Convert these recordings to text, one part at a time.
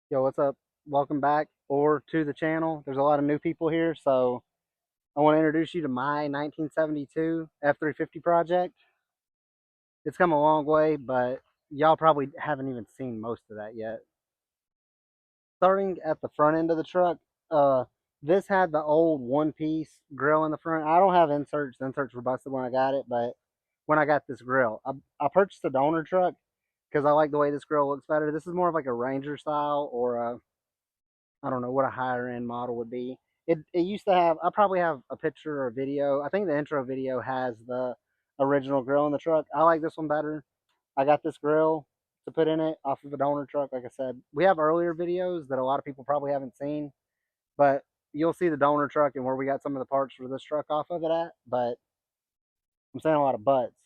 Yo, what's up? Welcome back or to the channel. There's a lot of new people here, so I want to introduce you to my 1972 F350 project. It's come a long way, but y'all probably haven't even seen most of that yet. Starting at the front end of the truck, uh, this had the old one-piece grill in the front. I don't have inserts. The inserts were busted when I got it, but when I got this grill, I purchased a donor truck because I like the way this grill looks better. This is more of like a Ranger style or a I don't know what a higher end model would be. It used to have. I probably have a picture or a video. I think the intro video has the original grill in the truck. I like this one better. I got this grill to put in it off of a donor truck. Like I said, we have earlier videos that a lot of people probably haven't seen, but you'll see the donor truck and where we got some of the parts for this truck off of it at. But I'm saying a lot of buts.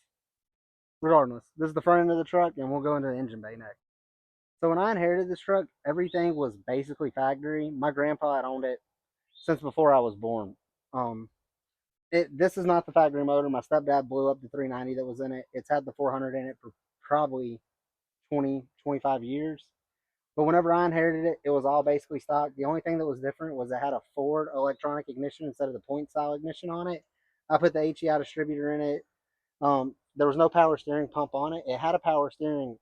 Regardless, this is the front end of the truck, and we'll go into the engine bay next. So when I inherited this truck, everything was basically factory. My grandpa had owned it since before I was born. Um, this is not the factory motor. My stepdad blew up the 390 that was in it. It's had the 400 in it for probably 20, 25 years. But whenever I inherited it, it was all basically stock. The only thing that was different was it had a Ford electronic ignition instead of the point style ignition on it. I put the HEI distributor in it. There was no power steering pump on it. It had a power steering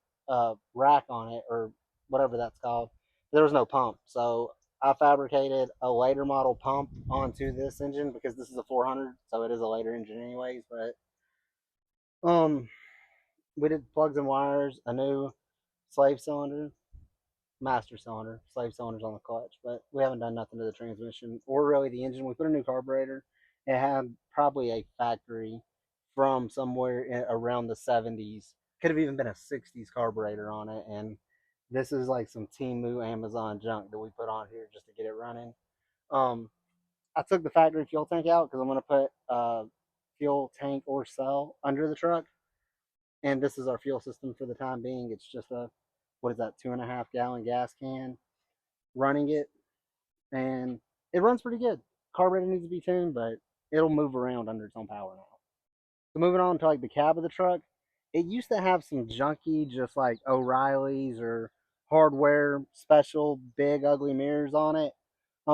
rack on it or whatever that's called. There was no pump, so I fabricated a later model pump onto this engine because this is a 400, so it is a later engine anyways. But we did plugs and wires, a new slave cylinder, master cylinder, slave cylinders on the clutch, but we haven't done nothing to the transmission or really the engine. We put a new carburetor. It had probably a factory from somewhere around the 70s. Could have even been a 60s carburetor on it. And this is like some Temu Amazon junk that we put on here just to get it running. Um, I took the factory fuel tank out because I'm going to put fuel tank or cell under the truck. And this is our fuel system for the time being. It's just a, what is that, 2.5 gallon gas can running it. And it runs pretty good. Carburetor needs to be tuned, but it'll move around under its own power now. So moving on to like the cab of the truck, it used to have some junky, just like O'Reilly's or hardware special big ugly mirrors on it.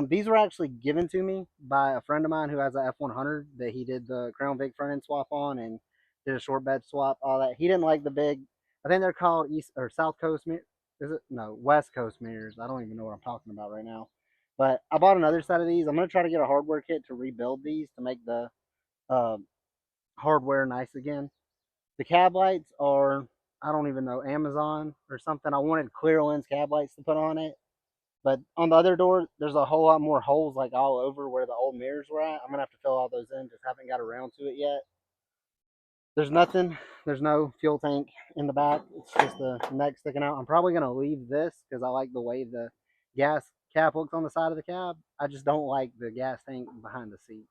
These were actually given to me by a friend of mine who has a F100 that he did the Crown Vic front end swap on and did a short bed swap, all that. He didn't like the big. I think they're called East or South Coast mirrors. Is it no West Coast mirrors? I don't even know what I'm talking about right now. But I bought another set of these. I'm gonna try to get a hardware kit to rebuild these to make the uh, hardware nice again. The cab lights are, I don't even know, Amazon or something. I wanted clear lens cab lights to put on it. But on the other door, there's a whole lot more holes like all over where the old mirrors were at. I'm going to have to fill all those in. Just haven't got around to it yet. There's nothing. There's no fuel tank in the back. It's just the neck sticking out. I'm probably going to leave this because I like the way the gas cap looks on the side of the cab. I just don't like the gas tank behind the seat.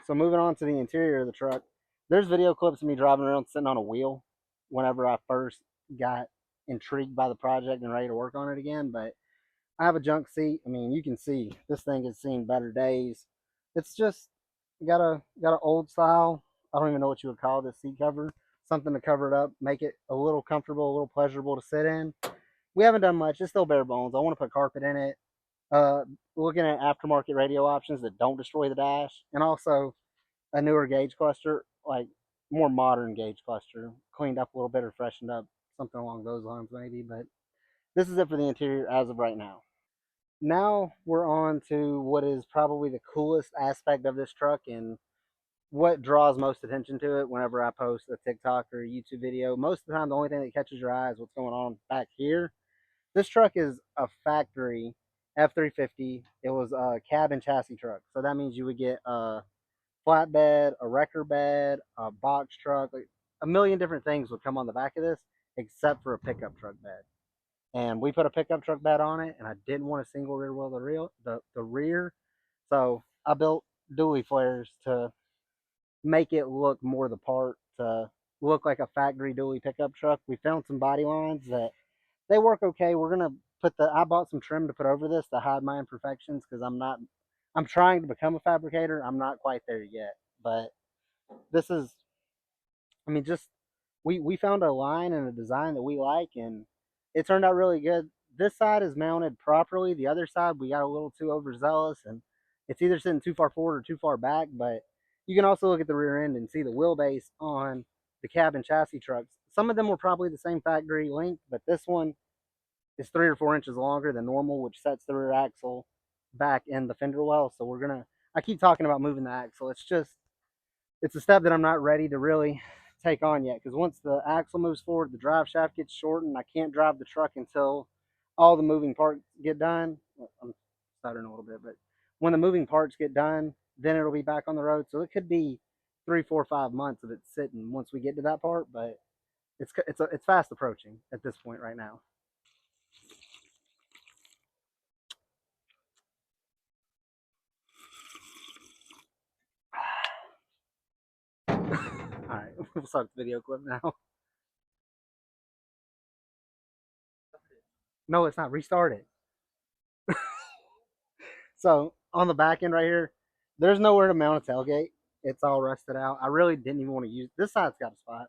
So moving on to the interior of the truck, there's video clips of me driving around sitting on a wheel whenever I first got intrigued by the project and ready to work on it again. But I have a junk seat. I mean, you can see this thing has seen better days. It's just got an old style. I don't even know what you would call this seat cover. Something to cover it up, make it a little comfortable, a little pleasurable to sit in. We haven't done much. It's still bare bones. I want to put carpet in it. Uh, Looking at aftermarket radio options that don't destroy the dash, and also a newer gauge cluster, like more modern gauge cluster, cleaned up a little bit or freshened up, something along those lines maybe. But this is it for the interior as of right now. Now we're on to what is probably the coolest aspect of this truck and what draws most attention to it whenever I post a TikTok or a YouTube video. Most of the time, the only thing that catches your eye is what's going on back here. This truck is a factory F350. It was a cab and chassis truck. So that means you would get a flatbed, a wrecker bed, a box truck. Like a million different things would come on the back of this except for a pickup truck bed. And we put a pickup truck bed on it, and I didn't want a single rear wheel the rear, so I built dually flares to make it look more the part, to look like a factory dually pickup truck. We found some body lines that they work okay. We're gonna put the I bought some trim to put over this to hide my imperfections because I'm trying to become a fabricator. I'm not quite there yet, but this is, I mean, just we found a line and a design that we like, and it turned out really good. this side is mounted properly. The other side, we got a little too overzealous, and it's either sitting too far forward or too far back. But you can also look at the rear end and see the wheelbase on the cab and chassis trucks. Some of them were probably the same factory length, but this one is 3 or 4 inches longer than normal, which sets the rear axle back in the fender well. So I keep talking about moving the axle. It's a step that I'm not ready to really take on yet, because once the axle moves forward, the drive shaft gets shortened. I can't drive the truck until all the moving parts get done. I'm stuttering a little bit, but when the moving parts get done, then it'll be back on the road. So it could be 3, 4, 5 months of it sitting once we get to that part, but it's fast approaching at this point right now. All right, we'll start the video clip now. No, it's not. Restart it. So on the back end right here, there's nowhere to mount a tailgate. It's all rusted out. I really didn't even want to use this side's got a spot,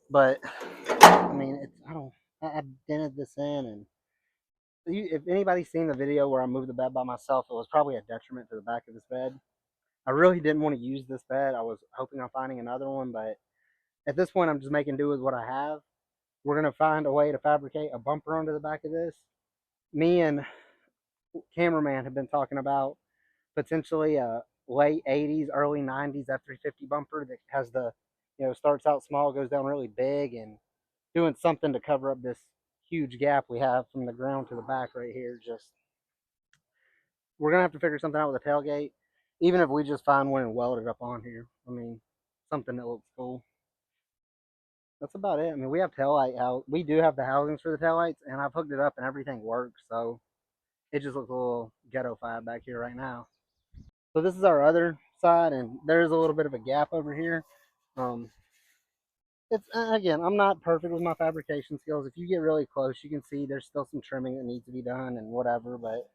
but I mean, I dented this in, and if anybody's seen the video where I moved the bed by myself, it was probably a detriment to the back of this bed. I really didn't want to use this bed. I was hoping on finding another one, but at this point, I'm just making do with what I have. We're gonna find a way to fabricate a bumper onto the back of this. Me and cameraman have been talking about potentially a late 80s, early 90s F350 bumper that has starts out small, goes down really big, and doing something to cover up this huge gap we have from the ground to the back right here. We're going to have to figure something out with the tailgate, even if we just find one and weld it up on here. I mean, something that looks cool. That's about it. I mean, we have we do have the housings for the taillights, and I've hooked it up and everything works, so it just looks a little ghetto-fied back here right now. So this is our other side, and there's a little bit of a gap over here. Um, it's again, I'm not perfect with my fabrication skills. If you get really close, you can see there's still some trimming that needs to be done and whatever. But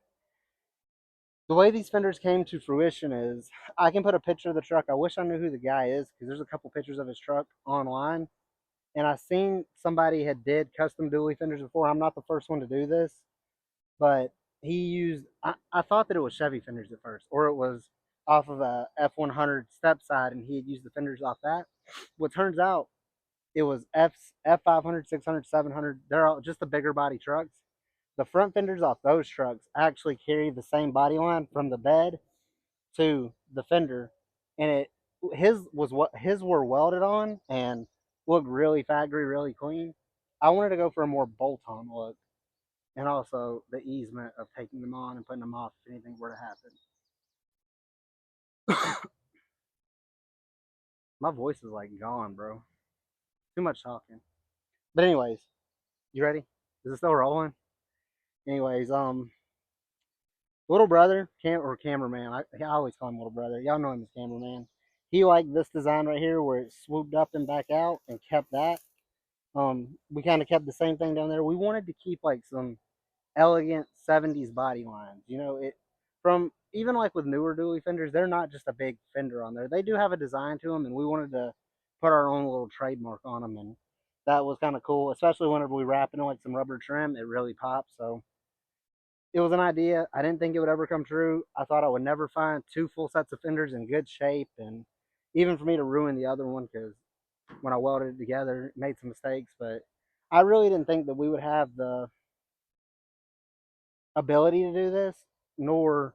the way these fenders came to fruition is I can put a picture of the truck. I wish I knew who the guy is, because there's a couple pictures of his truck online, and I seen somebody had did custom dually fenders before. I'm not the first one to do this, but he used I thought that it was Chevy fenders at first, or it was off of a F100 step side, and he had used the fenders off that. What turns out, it was F500, 600, 700. They're all just the bigger body trucks. The front fenders off those trucks actually carry the same body line from the bed to the fender, and his were welded on and looked really factory, really clean. I wanted to go for a more bolt-on look, and also the easement of taking them on and putting them off if anything were to happen. My voice is like gone, bro. Too much talking. But anyways, you ready? Is it still rolling? Anyways, little brother, cameraman. I always call him little brother. Y'all know him as cameraman. He liked this design right here where it swooped up and back out, and kept that. We kind of kept the same thing down there. We wanted to keep like some elegant 70s body lines. It from even like with newer dually fenders, they're not just a big fender on there. They do have a design to them, and we wanted to put our own little trademark on them, and that was kind of cool, especially whenever we wrap it in like some rubber trim. It really pops. So it was an idea. I didn't think it would ever come true. I thought I would never find two full sets of fenders in good shape, and even for me to ruin the other one, because when I welded it together, it made some mistakes. But I really didn't think that we would have the ability to do this, nor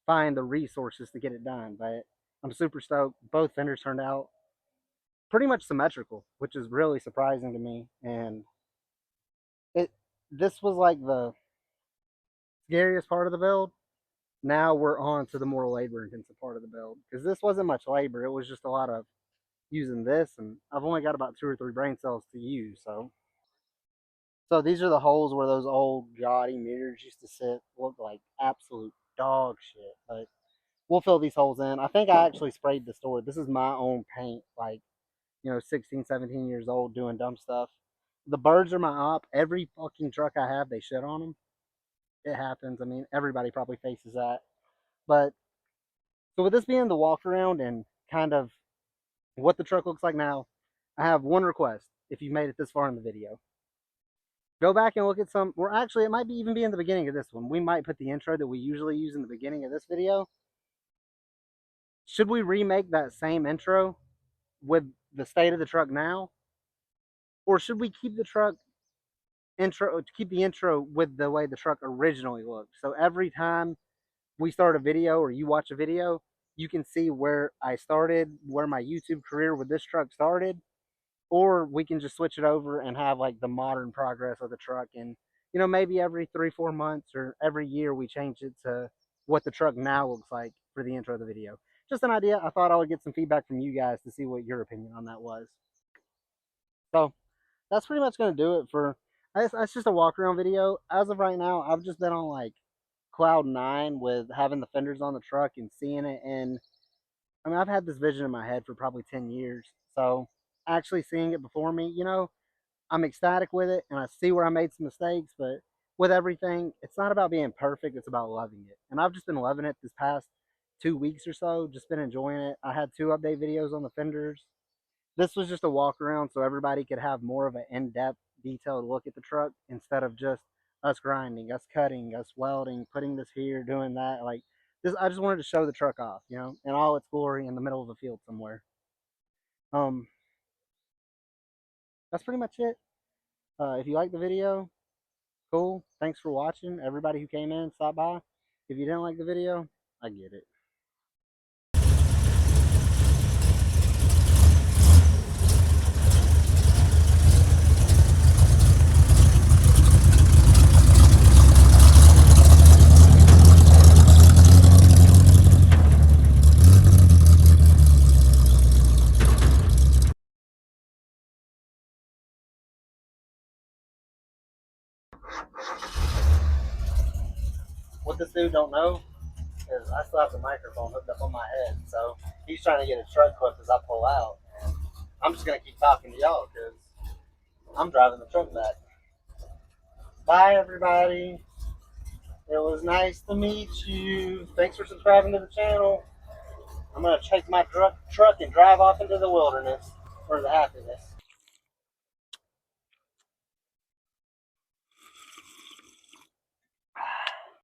find the resources to get it done. But I'm super stoked. Both fenders turned out pretty much symmetrical, which is really surprising to me. And it this was like the scariest part of the build. Now we're on to the more labor intensive part of the build, because this wasn't much labor. It was just a lot of using this, and I've only got about 2 or 3 brain cells to use. So these are the holes where those old gaudy mirrors used to sit. Look like absolute dog shit, but we'll fill these holes in. I think I actually sprayed the store. This is my own paint, like 16, 17 years old, doing dumb stuff. The birds are my op. Every fucking truck I have, they shit on them. It happens. I mean, everybody probably faces that. But so with this being the walk around and kind of what the truck looks like now, I have one request. If you've made it this far in the video, Go back and look at some. We're actually, it might be even be in the beginning of this one. We might put the intro that we usually use in the beginning of this video. Should we remake that same intro with the state of the truck now, or should we keep the truck keep the intro with the way the truck originally looked? So every time we start a video or you watch a video, you can see where I started, where my YouTube career with this truck started, or we can just switch it over and have like the modern progress of the truck. And maybe every 3-4 months or every year we change it to what the truck now looks like for the intro of the video. Just an idea. I thought I would get some feedback from you guys to see what your opinion on that was. So that's pretty much going to do it for that's just a walk around video. As of right now, I've just been on like cloud nine with having the fenders on the truck and seeing it. And I mean, I've had this vision in my head for probably 10 years. So actually seeing it before me, I'm ecstatic with it and I see where I made some mistakes. But with everything, it's not about being perfect, it's about loving it. And I've just been loving it this past 2 weeks or so, just been enjoying it. I had 2 update videos on the fenders. This was just a walk around so everybody could have more of an in-depth, detailed look at the truck instead of just us grinding, us cutting, us welding, putting this here, doing that. Like this, I just wanted to show the truck off, in all its glory in the middle of a field somewhere. Um, that's pretty much it. If you like the video, cool. Thanks for watching. Everybody who came in, stopped by. If you didn't like the video, I get it. What this dude don't know is I still have the microphone hooked up on my head, so he's trying to get a truck clip as I pull out, and I'm just gonna keep talking to y'all because I'm driving the truck back. Bye, everybody. It was nice to meet you. Thanks for subscribing to the channel. I'm gonna take my truck and drive off into the wilderness, or the happiness.